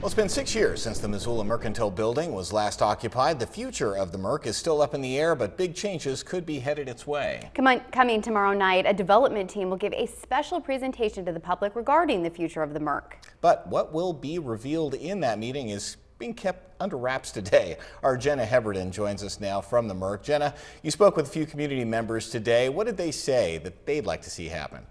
Well, it's been 6 years since the Missoula Mercantile building was last occupied. The future of the Merc is still up in the air, but big changes could be headed its way. Coming tomorrow night, a development team will give a special presentation to the public regarding the future of the Merc. But what will be revealed in that meeting is being kept under wraps today. Our Jenna Heberden joins us now from the Merc. Jenna, you spoke with a few community members today. What did they say that they'd like to see happen?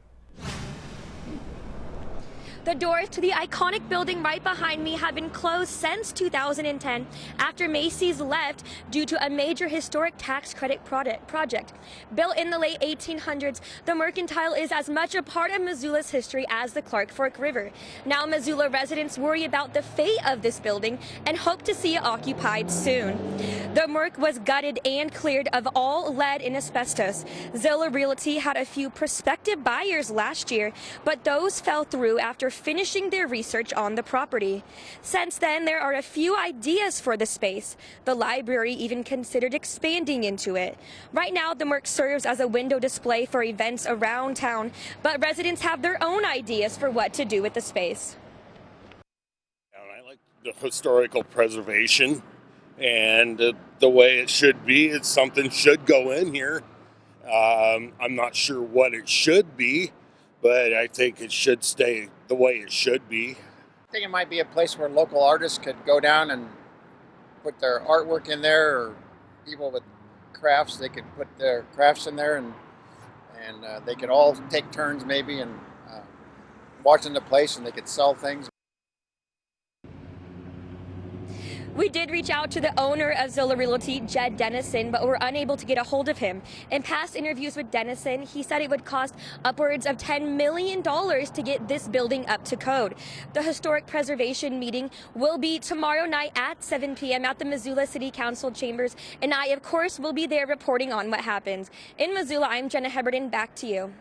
The doors to the iconic building right behind me have been closed since 2010 after Macy's left due to a major historic tax credit project. Built in the late 1800s, the Mercantile is as much a part of Missoula's history as the Clark Fork River. Now Missoula residents worry about the fate of this building and hope to see it occupied soon. The Merc was gutted and cleared of all lead and asbestos. Zilla Realty had a few prospective buyers last year, but those fell through after finishing their research on the property. Since then, there are a few ideas for the space. The library even considered expanding into it. Right now, the Merc serves as a window display for events around town, but residents have their own ideas for what to do with the space. I like the historical preservation and the way it should be. It's something should go in here. I'm not sure what it should be, but I think it should stay the way it should be. I think it might be a place where local artists could go down and put their artwork in there, or people with crafts, they could put their crafts in there, and they could all take turns maybe and watching the place, and they could sell things. We did reach out to the owner of Zilla Realty, Jed Dennison, but were unable to get a hold of him. In past interviews with Dennison, he said it would cost upwards of $10 million to get this building up to code. The historic preservation meeting will be tomorrow night at 7 p.m. at the Missoula City Council chambers, and I, of course, will be there reporting on what happens. In Missoula, I'm Jenna Heberden. Back to you.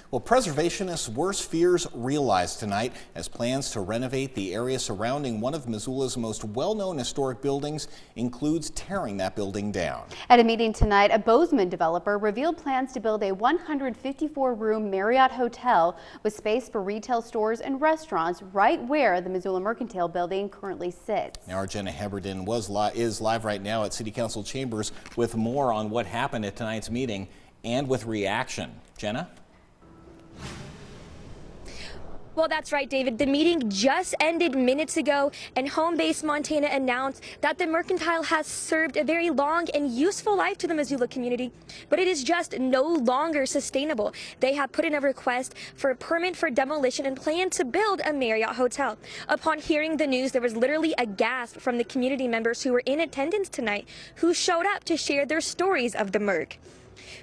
Well, preservationists' worst fears realized tonight as plans to renovate the area surrounding one of Missoula's most well-known historic buildings includes tearing that building down. At a meeting tonight, a Bozeman developer revealed plans to build a 154-room Marriott hotel with space for retail stores and restaurants right where the Missoula Mercantile building currently sits. Now, our Jenna Heberden is live right now at City Council chambers with more on what happened at tonight's meeting and with reaction. Jenna? Well, that's right, David. The meeting just ended minutes ago, and Home Base Montana announced that the Mercantile has served a very long and useful life to the Missoula community, but it is just no longer sustainable. They have put in a request for a permit for demolition and plan to build a Marriott hotel. Upon hearing the news, there was literally a gasp from the community members who were in attendance tonight, who showed up to share their stories of the Merc.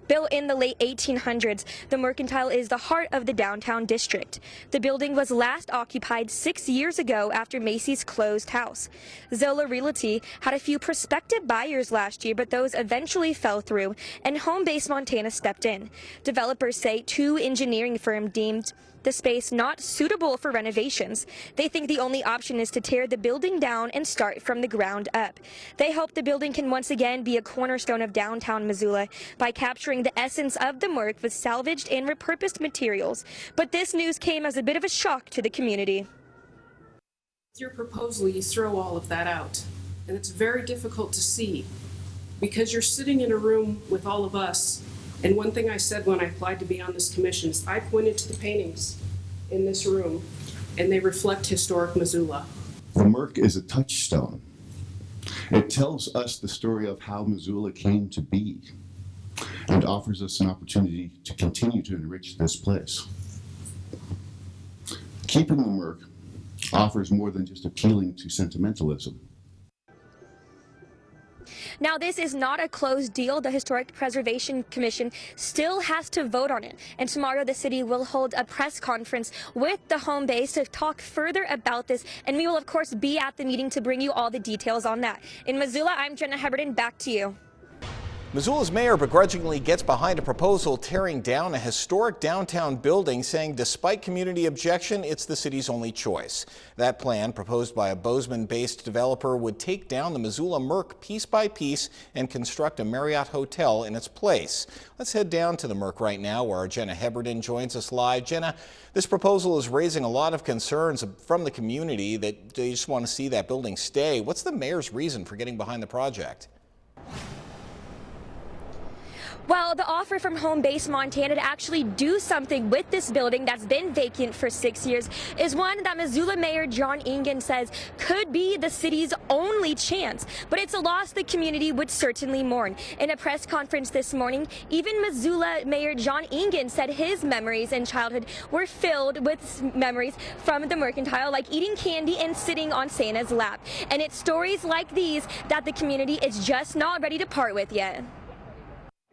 Built in the late 1800s, the Mercantile is the heart of the downtown district. The building was last occupied 6 years ago after Macy's closed house. Zilla Realty had a few prospective buyers last year, but those eventually fell through, and Home Base Montana stepped in. Developers say two engineering firms deemed the space not suitable for renovations. They think the only option is to tear the building down and start from the ground up. They hope the building can once again be a cornerstone of downtown Missoula by capturing the essence of the Merc with salvaged and repurposed materials. But this news came as a bit of a shock to the community. With your proposal, you throw all of that out, and it's very difficult to see because you're sitting in a room with all of us. And one thing I said when I applied to be on this commission is I pointed to the paintings in this room, and they reflect historic Missoula. The Merc is a touchstone. It tells us the story of how Missoula came to be and offers us an opportunity to continue to enrich this place. Keeping the Merc offers more than just appealing to sentimentalism. Now, this is not a closed deal. The Historic Preservation Commission still has to vote on it. And tomorrow, the city will hold a press conference with the Home Base to talk further about this. And we will, of course, be at the meeting to bring you all the details on that. In Missoula, I'm Jenna Heberden. Back to you. Missoula's mayor begrudgingly gets behind a proposal tearing down a historic downtown building, saying despite community objection, it's the city's only choice. That plan, proposed by a Bozeman-based developer, would take down the Missoula Merc piece by piece and construct a Marriott hotel in its place. Let's head down to the Merc right now, where our Jenna Heberden joins us live. Jenna, this proposal is raising a lot of concerns from the community that they just want to see that building stay. What's the mayor's reason for getting behind the project? Well, the offer from Home Base Montana to actually do something with this building that's been vacant for 6 years is one that Missoula Mayor John Engen says could be the city's only chance. But it's a loss the community would certainly mourn. In a press conference this morning, even Missoula Mayor John Engen said his memories in childhood were filled with memories from the Mercantile, like eating candy and sitting on Santa's lap. And it's stories like these that the community is just not ready to part with yet.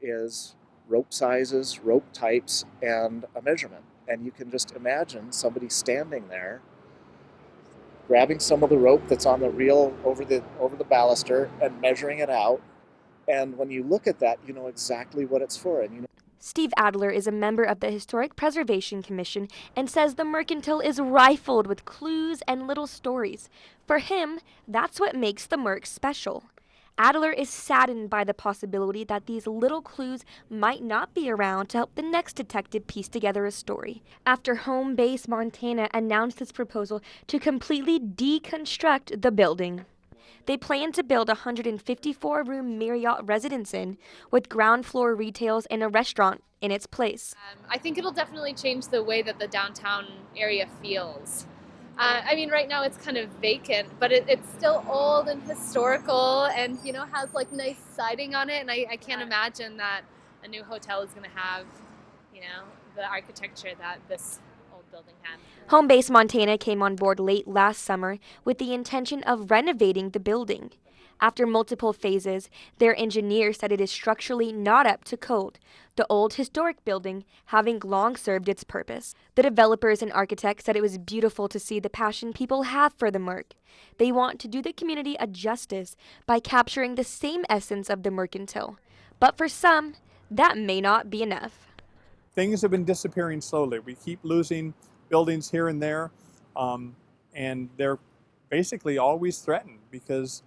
Is rope sizes, rope types, and a measurement. And you can just imagine somebody standing there grabbing some of the rope that's on the reel over the baluster and measuring it out. And when you look at that, you know exactly what it's for. And you know. Steve Adler is a member of the Historic Preservation Commission and says the Mercantile is rifled with clues and little stories. For him, that's what makes the Merc special. Adler is saddened by the possibility that these little clues might not be around to help the next detective piece together a story. After Home Base Montana announced its proposal to completely deconstruct the building, they plan to build a 154-room Marriott Residence Inn with ground floor retails and a restaurant in its place. I think it'll definitely change the way that the downtown area feels. I mean, right now it's kind of vacant, but it's still old and historical and, you know, has like nice siding on it. And I can't imagine that a new hotel is going to have, you know, the architecture that this old building had. Home Base Montana came on board late last summer with the intention of renovating the building. After multiple phases, their engineer said it is structurally not up to code, the old historic building having long served its purpose. The developers and architects said it was beautiful to see the passion people have for the Merc. They want to do the community a justice by capturing the same essence of the Mercantile. But for some, that may not be enough. Things have been disappearing slowly. We keep losing buildings here and there, and they're basically always threatened because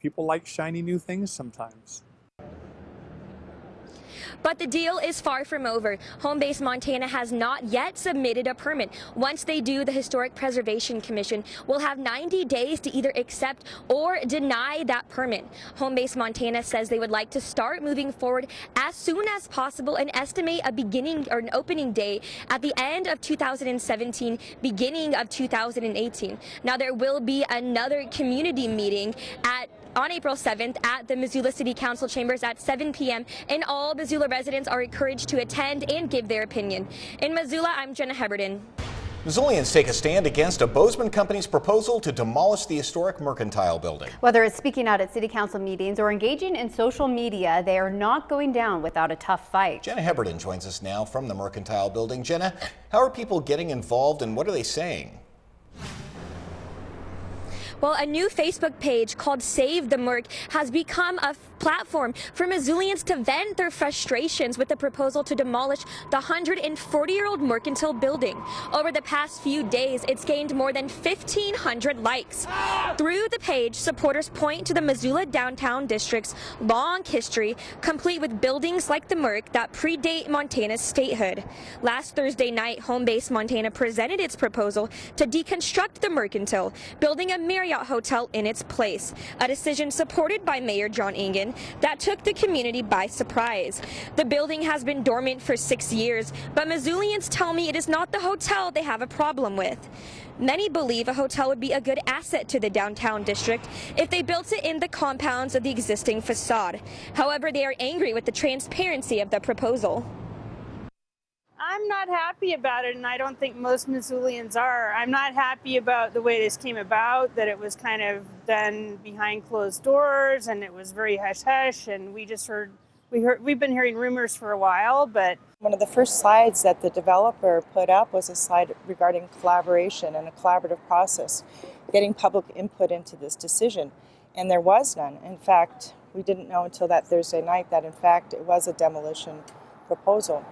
people like shiny new things sometimes. But the deal is far from over. Home Base Montana has not yet submitted a permit. Once they do, the Historic Preservation Commission will have 90 days to either accept or deny that permit. Home Base Montana says they would like to start moving forward as soon as possible and estimate a beginning or an opening day at the end of 2017, beginning of 2018. Now there will be another community meeting on April 7th at the Missoula City Council chambers at 7 p.m. and all Missoula residents are encouraged to attend and give their opinion. In Missoula, I'm Jenna Heberden. Missoulians take a stand against a Bozeman company's proposal to demolish the historic Mercantile building. Whether it's speaking out at city council meetings or engaging in social media, they are not going down without a tough fight. Jenna Heberden joins us now from the Mercantile building. Jenna, how are people getting involved and what are they saying? Well, a new Facebook page called Save the Merc has become a platform for Missoulians to vent their frustrations with the proposal to demolish the 140-year-old Mercantile building. Over the past few days, it's gained more than 1,500 likes. Through the page, supporters point to the Missoula Downtown District's long history, complete with buildings like the Merc that predate Montana's statehood. Last Thursday night, Home Base Montana presented its proposal to deconstruct the Mercantile, building a Marriott hotel in its place, a decision supported by Mayor John Engen that took the community by surprise. The building has been dormant for 6 years, but Missoulians tell me it is not the hotel they have a problem with. Many believe a hotel would be a good asset to the downtown district if they built it in the compounds of the existing facade. However, they are angry with the transparency of the proposal. I'm not happy about it, and I don't think most Missoulians are. I'm not happy about the way this came about, that it was kind of done behind closed doors, and it was very hush-hush, and we've been hearing rumors for a while, but... One of the first slides that the developer put up was a slide regarding collaboration and a collaborative process, getting public input into this decision, and there was none. In fact, We didn't know until that Thursday night that in fact it was a demolition proposal.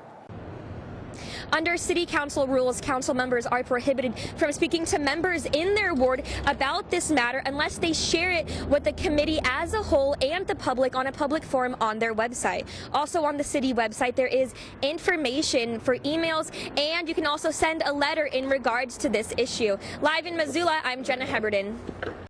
Under City Council rules, council members are prohibited from speaking to members in their ward about this matter unless they share it with the committee as a whole and the public on a public forum on their website. Also on the city website, there is information for emails, and you can also send a letter in regards to this issue. Live in Missoula, I'm Jenna Heberden.